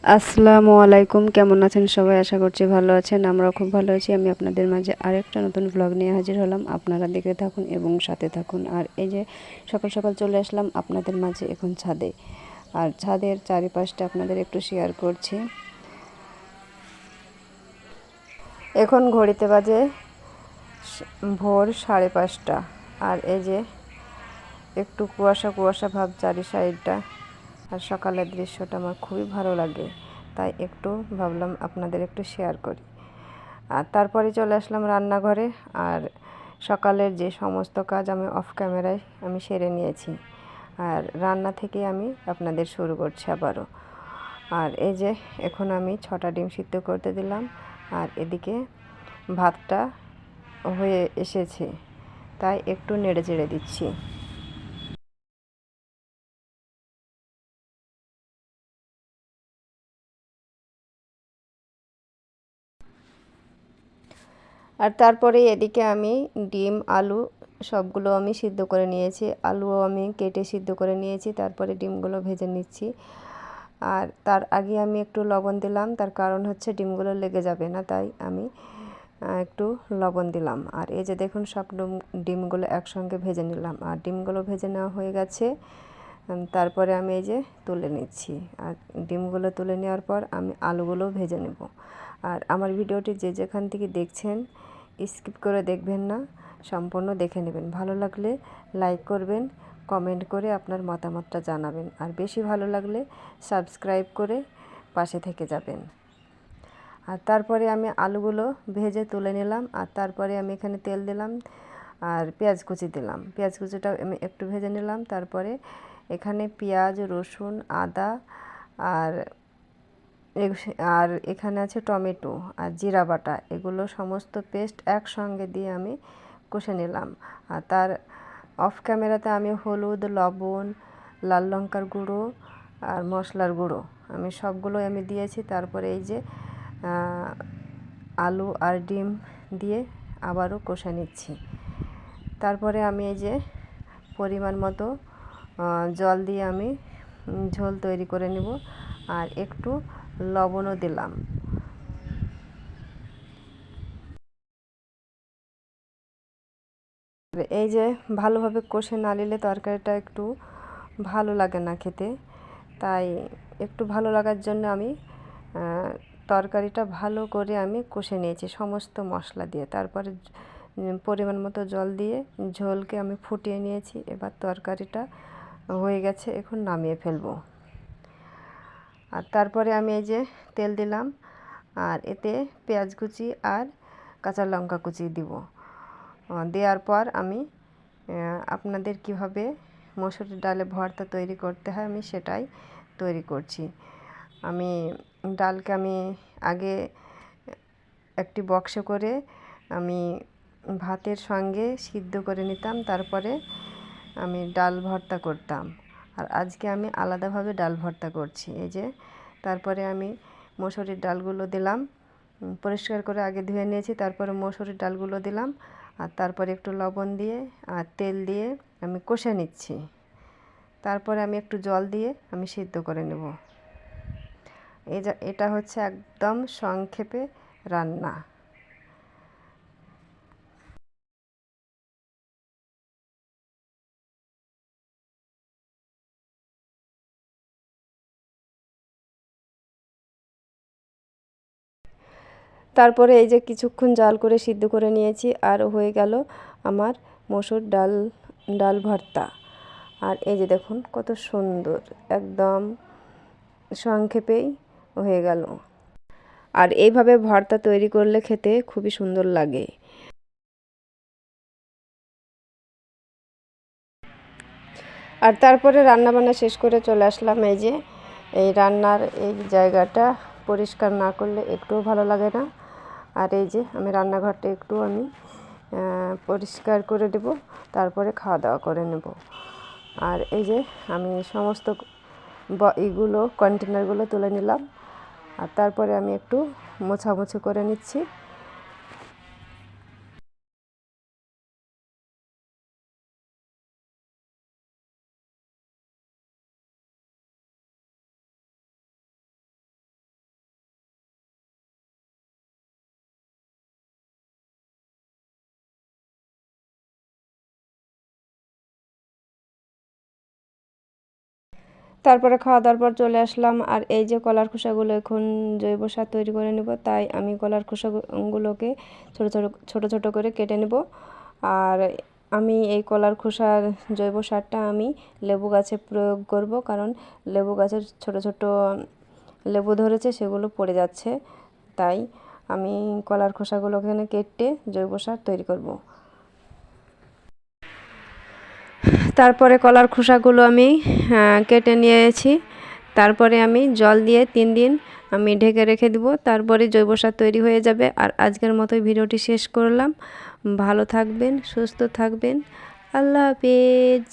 আসসালামু আলাইকুম, কেমন আছেন সবাই? আশা করছি ভালো আছেন। আমরাও খুব ভালো আছি। আমি আপনাদের মাঝে আরেকটা নতুন ব্লগ নিয়ে হাজির হলাম। আপনারা দেখে থাকুন এবং সাথে থাকুন। আর এই যে সকাল সকাল চলে আসলাম আপনাদের মাঝে এখন ছাদে। আর ছাদের চারিপাশটা আপনাদের একটু শেয়ার করছি। এখন ঘড়িতে বাজে ভোর 5:30। আর এই যে একটু কুয়াশা কুয়াশা ভাব চারি সাইডটা। আর সকালের দৃশ্যটা আমার খুবই ভালো লাগে, তাই একটু ভাবলাম আপনাদের একটু শেয়ার করি। আর তারপরে চলে আসলাম রান্নাঘরে। আর সকালের যে সমস্ত কাজ আমি অফ ক্যামেরায় আমি সেরে নিয়েছি। আর রান্না থেকে আমি আপনাদের শুরু করছি আবারও। আর এই যে এখন আমি 6টা ডিম সিদ্ধ করতে দিলাম। আর এদিকে ভাতটা হয়ে এসেছে, তাই একটু নেড়ে চেড়ে দিচ্ছি। আর তারপরে এদিকে আমি ডিম আলু সবগুলো আমি সিদ্ধ করে নিয়েছি। আলুও আমি কেটে সিদ্ধ করে নিয়েছি। তারপরে ডিমগুলো ভেজে নিচ্ছি। আর তার আগে আমি একটু লবণ দিলাম, তার কারণ হচ্ছে ডিমগুলো লেগে যাবে না, তাই আমি একটু লবণ দিলাম। আর এই যে দেখুন সব ডিমগুলো একসঙ্গে ভেজে নিলাম। আর ডিমগুলো ভেজে নেওয়া হয়ে গেছে। তারপরে আমি এই যে তুলে নিচ্ছি। আর ডিমগুলো তুলে নেওয়ার পর আমি আলুগুলো ভেজে নেব। আর আমার ভিডিওটি যে যেখান থেকে দেখছেন স্কিপ করে দেখবেন না, সম্পূর্ণ দেখে নেবেন। ভালো লাগলে লাইক করবেন, কমেন্ট করে আপনার মতামতটা জানাবেন। আর বেশি ভালো লাগলে সাবস্ক্রাইব করে পাশে থেকে যাবেন। আর তারপরে আমি আলুগুলো ভেজে তুলে নিলাম। আর তারপরে আমি এখানে তেল দিলাম আর পেঁয়াজ কুচি দিলাম। পেঁয়াজ কুচিটা আমি একটু ভেজে নিলাম। তারপরে এখানে পেঁয়াজ, রসুন, আদা আর আর এখানে আছে টমেটো আর জিরা বাটা, এগুলো সমস্ত পেস্ট একসঙ্গে দিয়ে আমি কষে নিলাম। আর তার অফ ক্যামেরাতে আমি হলুদ, লবণ, লাল লঙ্কার গুঁড়ো আর মশলার গুঁড়ো আমি সবগুলোই আমি দিয়েছি। তারপরে এই যে আলু আর ডিম দিয়ে আবারও কষে নিচ্ছি। তারপরে আমি এই যে পরিমাণ মতো জল দিয়ে আমি ঝোল তৈরি করে নেব। আর একটু লবণও দিলাম। এই যে ভালোভাবে কষে না নিলে তরকারিটা একটু ভালো লাগে না খেতে, তাই একটু ভালো লাগার জন্য আমি তরকারিটা ভালো করে আমি কষে নিয়েছি সমস্ত মশলা দিয়ে। তারপরে পরিমাণ মতো জল দিয়ে ঝোলকে আমি ফুটিয়ে নিয়েছি। এবার তরকারিটা হয়ে গেছে, এখন নামিয়ে ফেলবো। আর তারপরে আমি এই যে তেল দিলাম। আর এতে পেঁয়াজ কুচি আর কাঁচা লঙ্কা কুচি দিব। দেওয়ার পর আমি আপনাদের কিভাবে মসুরির ডালে ভর্তা তৈরি করতে হয় আমি সেটাই তৈরি করছি। আমি ডালকে আমি আগে একটি বক্সে করে আমি ভাতের সঙ্গে সিদ্ধ করে নিতাম, তারপরে আমি ডাল ভর্তা করতাম। আর আজকে আমি আলাদাভাবে ডাল ভর্তা করছি। এই যে তারপরে আমি মসুরির ডালগুলো দিলাম, পরিষ্কার করে আগে ধুয়ে নিয়েছি। তারপরে মসুরির ডালগুলো দিলাম। আর তারপরে একটু লবণ দিয়ে আর তেল দিয়ে আমি কষে নিচ্ছি। তারপরে আমি একটু জল দিয়ে আমি সিদ্ধ করে নেব। এটা হচ্ছে একদম সংক্ষেপে রান্না। তারপরে এই যে কিছুক্ষণ জাল করে সিদ্ধ করে নিয়েছি। আর হয়ে গেল আমার মসুর ডাল ভর্তা। আর এই যে দেখুন কত সুন্দর, একদম সংক্ষেপেই হয়ে গেল। আর এইভাবে ভর্তা তৈরি করলে খেতে খুবই সুন্দর লাগে। আর তারপরে রান্নাবান্না শেষ করে চলে আসলাম। এই যে এই রান্নার এই জায়গাটা পরিষ্কার না করলে একটুও ভালো লাগে না। আর এই যে আমি রান্নাঘরটা একটু আমি পরিষ্কার করে দেব, তারপরে খাওয়া দাওয়া করে নেব। আর এই যে আমি সমস্ত এইগুলো কন্টেনারগুলো তুলে নিলাম। আর তারপরে আমি একটু মোছামুছি করে নিচ্ছি। তারপরে খাওয়া দাওয়ার পর চলে আসলাম, আর এই যে কলার খোসাগুলো এখন জৈব সার তৈরি করে নেব, তাই আমি কলার খোসাগুলোকে ছোট ছোট ছোট ছোট করে কেটে নেব। আর আমি এই কলার খোসার জৈব সারটা আমি লেবু গাছে প্রয়োগ করব, কারণ লেবু গাছের ছোট ছোট লেবু ধরেছে, সেগুলো পড়ে যাচ্ছে, তাই আমি কলার খোসাগুলো এখানে কেটে জৈব সার তৈরি করব। তারপরে কলার খোসাগুলো আমি কেটে নিয়েছি। তারপরে আমি জল দিয়ে 3 দিন আমি ঢেকে রেখে দেবো, তারপরে জৈব সার তৈরি হয়ে যাবে। আর আজকের মতোই ভিডিওটি শেষ করলাম। ভালো থাকবেন, সুস্থ থাকবেন। আল্লাহ হাফেজ।